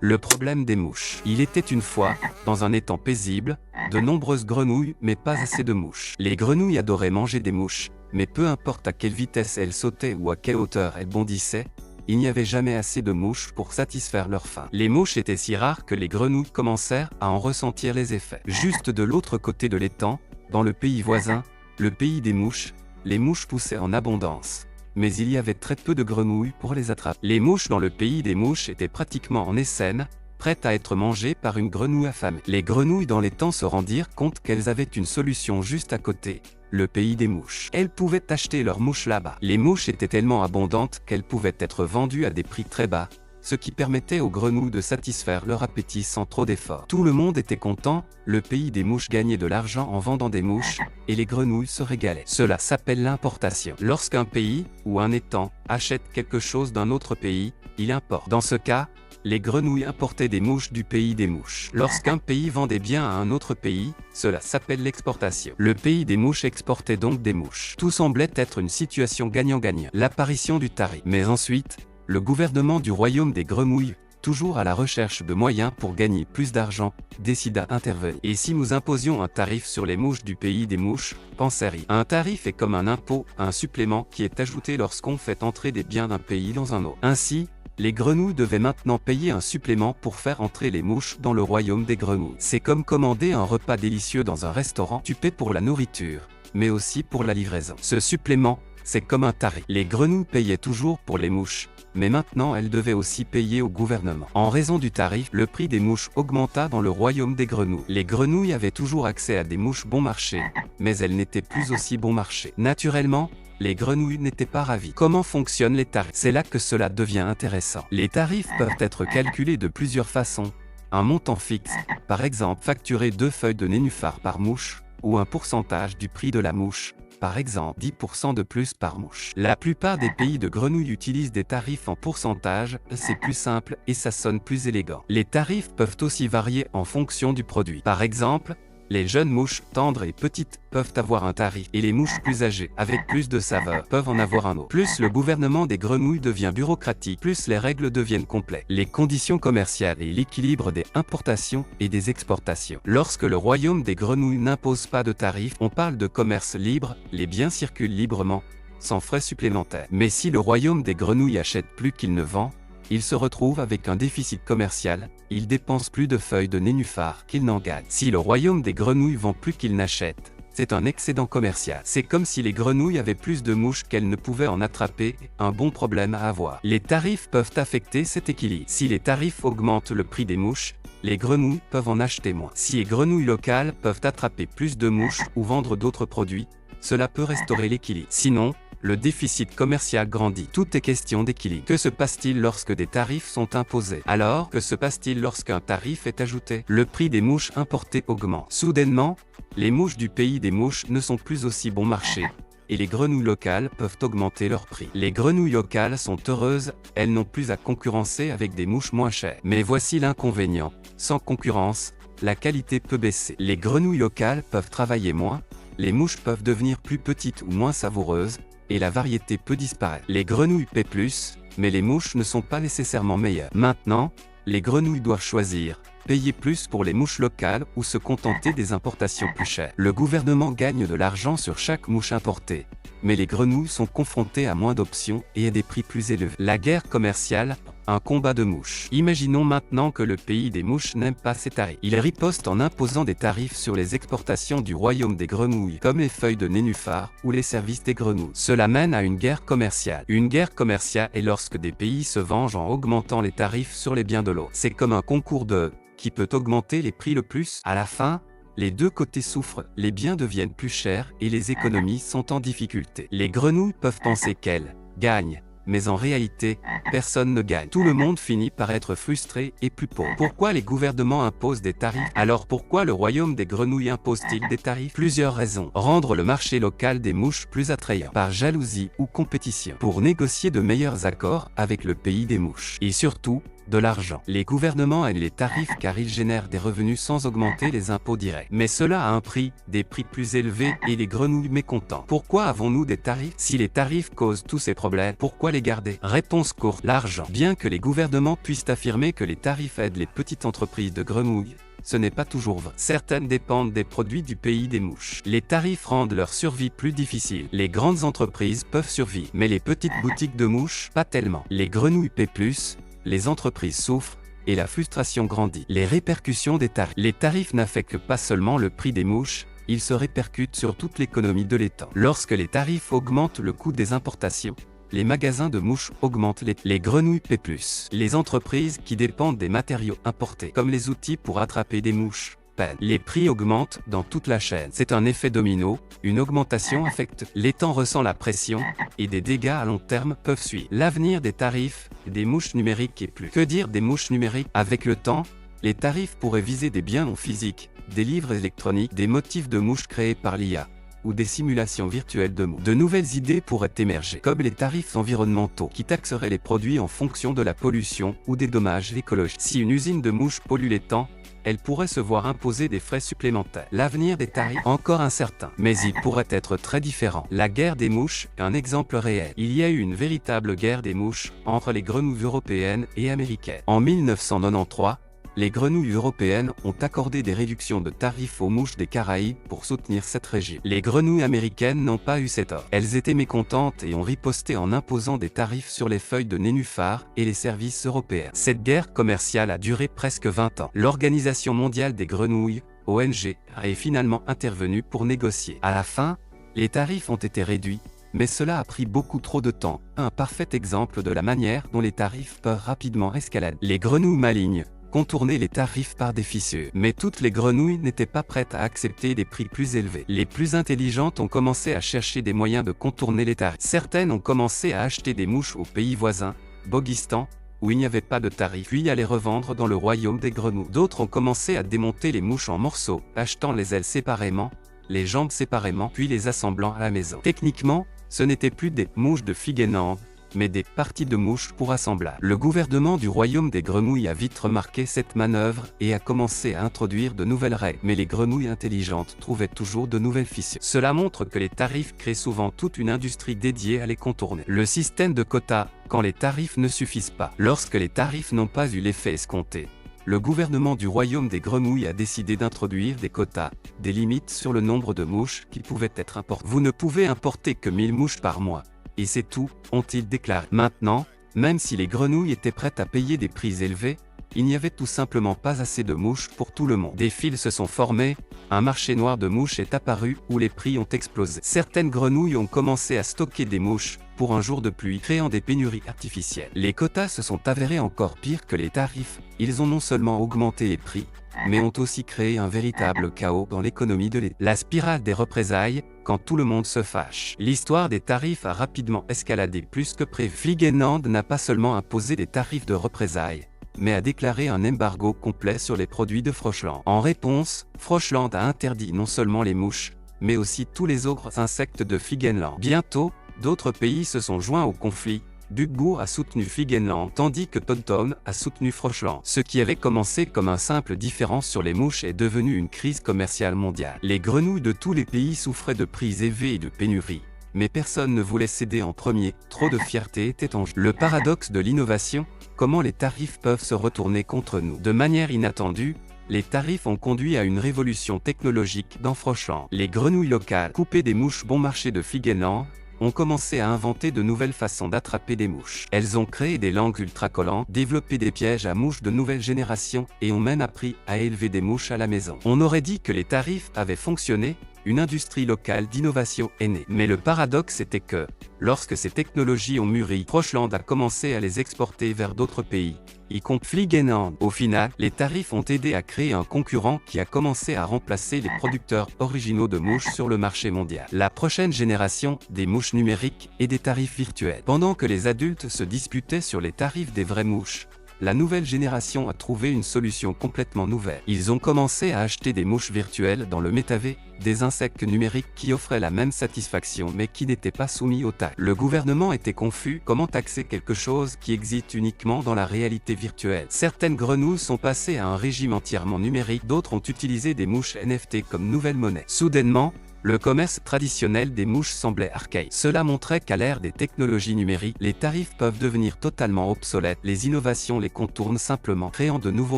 Le problème des mouches. Il était une fois, dans un étang paisible, de nombreuses grenouilles mais pas assez de mouches. Les grenouilles adoraient manger des mouches, mais peu importe à quelle vitesse elles sautaient ou à quelle hauteur elles bondissaient, il n'y avait jamais assez de mouches pour satisfaire leur faim. Les mouches étaient si rares que les grenouilles commencèrent à en ressentir les effets. Juste de l'autre côté de l'étang, dans le pays voisin, le pays des mouches, les mouches poussaient en abondance. Mais il y avait très peu de grenouilles pour les attraper. Les mouches dans le pays des mouches étaient pratiquement en essaim, prêtes à être mangées par une grenouille affamée. Les grenouilles dans l'étang se rendirent compte qu'elles avaient une solution juste à côté, le pays des mouches. Elles pouvaient acheter leurs mouches là-bas. Les mouches étaient tellement abondantes qu'elles pouvaient être vendues à des prix très bas, ce qui permettait aux grenouilles de satisfaire leur appétit sans trop d'efforts. Tout le monde était content, le pays des mouches gagnait de l'argent en vendant des mouches, et les grenouilles se régalaient. Cela s'appelle l'importation. Lorsqu'un pays, ou un étang, achète quelque chose d'un autre pays, il importe. Dans ce cas, les grenouilles importaient des mouches du pays des mouches. Lorsqu'un pays vend des biens à un autre pays, cela s'appelle l'exportation. Le pays des mouches exportait donc des mouches. Tout semblait être une situation gagnant-gagnant. L'apparition du tarif. Mais ensuite, le gouvernement du royaume des grenouilles, toujours à la recherche de moyens pour gagner plus d'argent, décida d'intervenir. Et si nous imposions un tarif sur les mouches du pays des mouches, pensèrent-ils. Un tarif est comme un impôt, un supplément qui est ajouté lorsqu'on fait entrer des biens d'un pays dans un autre. Ainsi, les grenouilles devaient maintenant payer un supplément pour faire entrer les mouches dans le royaume des grenouilles. C'est comme commander un repas délicieux dans un restaurant. Tu paies pour la nourriture, mais aussi pour la livraison. Ce supplément, c'est comme un tarif. Les grenouilles payaient toujours pour les mouches, mais maintenant elles devaient aussi payer au gouvernement. En raison du tarif, le prix des mouches augmenta dans le royaume des grenouilles. Les grenouilles avaient toujours accès à des mouches bon marché, mais elles n'étaient plus aussi bon marché. Naturellement, les grenouilles n'étaient pas ravies. Comment fonctionnent les tarifs? C'est là que cela devient intéressant. Les tarifs peuvent être calculés de plusieurs façons. Un montant fixe, par exemple facturer 2 feuilles de nénuphar par mouche, ou un pourcentage du prix de la mouche, par exemple 10% de plus par mouche. La plupart des pays de grenouilles utilisent des tarifs en pourcentage, c'est plus simple et ça sonne plus élégant. Les tarifs peuvent aussi varier en fonction du produit. Par exemple, les jeunes mouches, tendres et petites, peuvent avoir un tarif, et les mouches plus âgées, avec plus de saveur, peuvent en avoir un autre. Plus le gouvernement des grenouilles devient bureaucratique, plus les règles deviennent complexes. Les conditions commerciales et l'équilibre des importations et des exportations. Lorsque le royaume des grenouilles n'impose pas de tarifs, on parle de commerce libre, les biens circulent librement, sans frais supplémentaires. Mais si le royaume des grenouilles achète plus qu'il ne vend, il se retrouve avec un déficit commercial, il dépense plus de feuilles de nénuphar qu'il n'en gagne. Si le royaume des grenouilles vend plus qu'il n'achète, c'est un excédent commercial. C'est comme si les grenouilles avaient plus de mouches qu'elles ne pouvaient en attraper, un bon problème à avoir. Les tarifs peuvent affecter cet équilibre. Si les tarifs augmentent le prix des mouches, les grenouilles peuvent en acheter moins. Si les grenouilles locales peuvent attraper plus de mouches ou vendre d'autres produits, cela peut restaurer l'équilibre. Sinon, le déficit commercial grandit. Tout est question d'équilibre. Que se passe-t-il lorsque des tarifs sont imposés? Alors, que se passe-t-il lorsqu'un tarif est ajouté? Le prix des mouches importées augmente. Soudainement, les mouches du pays des mouches ne sont plus aussi bon marché, et les grenouilles locales peuvent augmenter leur prix. Les grenouilles locales sont heureuses, elles n'ont plus à concurrencer avec des mouches moins chères. Mais voici l'inconvénient. Sans concurrence, la qualité peut baisser. Les grenouilles locales peuvent travailler moins, les mouches peuvent devenir plus petites ou moins savoureuses, et la variété peut disparaître. Les grenouilles paient plus, mais les mouches ne sont pas nécessairement meilleures. Maintenant, les grenouilles doivent choisir, payer plus pour les mouches locales ou se contenter des importations plus chères. Le gouvernement gagne de l'argent sur chaque mouche importée, mais les grenouilles sont confrontées à moins d'options et à des prix plus élevés. La guerre commerciale, un combat de mouches. Imaginons maintenant que le pays des mouches n'aime pas ces tarifs. Il riposte en imposant des tarifs sur les exportations du royaume des grenouilles, comme les feuilles de nénuphar ou les services des grenouilles. Cela mène à une guerre commerciale. Une guerre commerciale est lorsque des pays se vengent en augmentant les tarifs sur les biens de l'autre. C'est comme un concours de qui peut augmenter les prix le plus. À la fin, les deux côtés souffrent, les biens deviennent plus chers et les économies sont en difficulté. Les grenouilles peuvent penser qu'elles gagnent, mais en réalité, personne ne gagne. Tout le monde finit par être frustré et plus pauvre. Pourquoi les gouvernements imposent des tarifs? Alors pourquoi le royaume des grenouilles impose-t-il des tarifs? Plusieurs raisons. Rendre le marché local des mouches plus attrayant, par jalousie ou compétition, pour négocier de meilleurs accords avec le pays des mouches. Et surtout, de l'argent. Les gouvernements aiment les tarifs car ils génèrent des revenus sans augmenter les impôts directs. Mais cela a un prix, des prix plus élevés et les grenouilles mécontents. Pourquoi avons-nous des tarifs? Si les tarifs causent tous ces problèmes, pourquoi les garder? Réponse courte, l'argent. Bien que les gouvernements puissent affirmer que les tarifs aident les petites entreprises de grenouilles, ce n'est pas toujours vrai. Certaines dépendent des produits du pays des mouches. Les tarifs rendent leur survie plus difficile. Les grandes entreprises peuvent survivre, mais les petites boutiques de mouches, pas tellement. Les grenouilles paient plus, les entreprises souffrent, et la frustration grandit. Les répercussions des tarifs. Les tarifs n'affectent pas seulement le prix des mouches, ils se répercutent sur toute l'économie de l'État. Lorsque les tarifs augmentent le coût des importations, les magasins de mouches augmentent les grenouilles paient plus. Les entreprises qui dépendent des matériaux importés, comme les outils pour attraper des mouches, peinent. Les prix augmentent dans toute la chaîne. C'est un effet domino, une augmentation affecte. L'État ressent la pression, et des dégâts à long terme peuvent suivre. L'avenir des tarifs, des mouches numériques et plus. Que dire des mouches numériques? Avec le temps, les tarifs pourraient viser des biens non physiques, des livres électroniques, des motifs de mouches créés par l'IA, ou des simulations virtuelles de mouches. De nouvelles idées pourraient émerger, comme les tarifs environnementaux, qui taxeraient les produits en fonction de la pollution ou des dommages écologiques. Si une usine de mouches pollue l'étang, elle pourrait se voir imposer des frais supplémentaires. L'avenir des tarifs, encore incertain, mais il pourrait être très différent. La guerre des mouches, un exemple réel. Il y a eu une véritable guerre des mouches entre les grenouilles européennes et américaines. En 1993, les grenouilles européennes ont accordé des réductions de tarifs aux mouches des Caraïbes pour soutenir cette région. Les grenouilles américaines n'ont pas eu cette offre. Elles étaient mécontentes et ont riposté en imposant des tarifs sur les feuilles de nénuphar et les services européens. Cette guerre commerciale a duré presque 20 ans. L'Organisation mondiale des grenouilles, ONG, est finalement intervenue pour négocier. À la fin, les tarifs ont été réduits, mais cela a pris beaucoup trop de temps. Un parfait exemple de la manière dont les tarifs peuvent rapidement escalader. Les grenouilles malignes contourner les tarifs par des fissures. Mais toutes les grenouilles n'étaient pas prêtes à accepter des prix plus élevés. Les plus intelligentes ont commencé à chercher des moyens de contourner les tarifs. Certaines ont commencé à acheter des mouches aux pays voisins, Bogistan, où il n'y avait pas de tarifs, puis à les revendre dans le royaume des grenouilles. D'autres ont commencé à démonter les mouches en morceaux, achetant les ailes séparément, les jambes séparément, puis les assemblant à la maison. Techniquement, ce n'étaient plus des mouches de Figenland, mais des parties de mouches pour assemblage. Le gouvernement du royaume des grenouilles a vite remarqué cette manœuvre et a commencé à introduire de nouvelles règles. Mais les grenouilles intelligentes trouvaient toujours de nouvelles fissures. Cela montre que les tarifs créent souvent toute une industrie dédiée à les contourner. Le système de quotas, quand les tarifs ne suffisent pas. Lorsque les tarifs n'ont pas eu l'effet escompté, le gouvernement du royaume des grenouilles a décidé d'introduire des quotas, des limites sur le nombre de mouches qui pouvaient être importées. Vous ne pouvez importer que 1000 mouches par mois. Et c'est tout, ont-ils déclaré. Maintenant, même si les grenouilles étaient prêtes à payer des prix élevés, il n'y avait tout simplement pas assez de mouches pour tout le monde. Des fils se sont formés, un marché noir de mouches est apparu où les prix ont explosé. Certaines grenouilles ont commencé à stocker des mouches pour un jour de pluie, créant des pénuries artificielles. Les quotas se sont avérés encore pires que les tarifs, ils ont non seulement augmenté les prix, mais ont aussi créé un véritable chaos dans l'économie de l'État. La spirale des représailles, quand tout le monde se fâche. L'histoire des tarifs a rapidement escaladé plus que prévu. Figenland n'a pas seulement imposé des tarifs de représailles, mais a déclaré un embargo complet sur les produits de Frochland. En réponse, Frochland a interdit non seulement les mouches, mais aussi tous les autres insectes de Figenland. Bientôt, d'autres pays se sont joints au conflit. Duggo a soutenu Figenland, tandis que TomTom a soutenu Frochland. Ce qui avait commencé comme un simple différend sur les mouches est devenu une crise commerciale mondiale. Les grenouilles de tous les pays souffraient de prix élevés et de pénuries. Mais personne ne voulait céder en premier, trop de fierté était en jeu. Le paradoxe de l'innovation, comment les tarifs peuvent se retourner contre nous. De manière inattendue, les tarifs ont conduit à une révolution technologique dans Frochland. Les grenouilles locales, coupées des mouches bon marché de Figenland, ont commencé à inventer de nouvelles façons d'attraper des mouches. Elles ont créé des langues ultra-collantes, développé des pièges à mouches de nouvelle génération et ont même appris à élever des mouches à la maison. On aurait dit que les tarifs avaient fonctionné, une industrie locale d'innovation est née. Mais le paradoxe était que, lorsque ces technologies ont mûri, Frochland a commencé à les exporter vers d'autres pays, y compris Figenland. Au final, les tarifs ont aidé à créer un concurrent qui a commencé à remplacer les producteurs originaux de mouches sur le marché mondial. La prochaine génération, des mouches numériques et des tarifs virtuels. Pendant que les adultes se disputaient sur les tarifs des vraies mouches, la nouvelle génération a trouvé une solution complètement nouvelle. Ils ont commencé à acheter des mouches virtuelles dans le métavers, des insectes numériques qui offraient la même satisfaction mais qui n'étaient pas soumis aux taxes. Le gouvernement était confus, comment taxer quelque chose qui existe uniquement dans la réalité virtuelle. Certaines grenouilles sont passées à un régime entièrement numérique, d'autres ont utilisé des mouches NFT comme nouvelle monnaie. Soudainement, le commerce traditionnel des mouches semblait archaïque. Cela montrait qu'à l'ère des technologies numériques, les tarifs peuvent devenir totalement obsolètes. Les innovations les contournent simplement, créant de nouveaux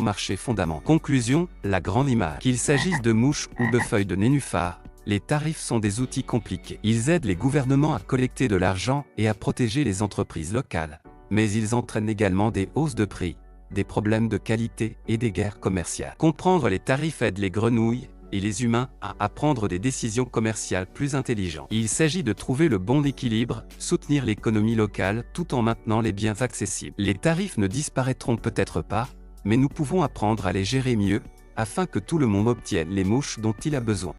marchés fondamentaux. Conclusion, la grande image. Qu'il s'agisse de mouches ou de feuilles de nénuphar, les tarifs sont des outils compliqués. Ils aident les gouvernements à collecter de l'argent et à protéger les entreprises locales. Mais ils entraînent également des hausses de prix, des problèmes de qualité et des guerres commerciales. Comprendre les tarifs aide les grenouilles et les humains à prendre des décisions commerciales plus intelligentes. Il s'agit de trouver le bon équilibre, soutenir l'économie locale tout en maintenant les biens accessibles. Les tarifs ne disparaîtront peut-être pas, mais nous pouvons apprendre à les gérer mieux, afin que tout le monde obtienne les mouches dont il a besoin.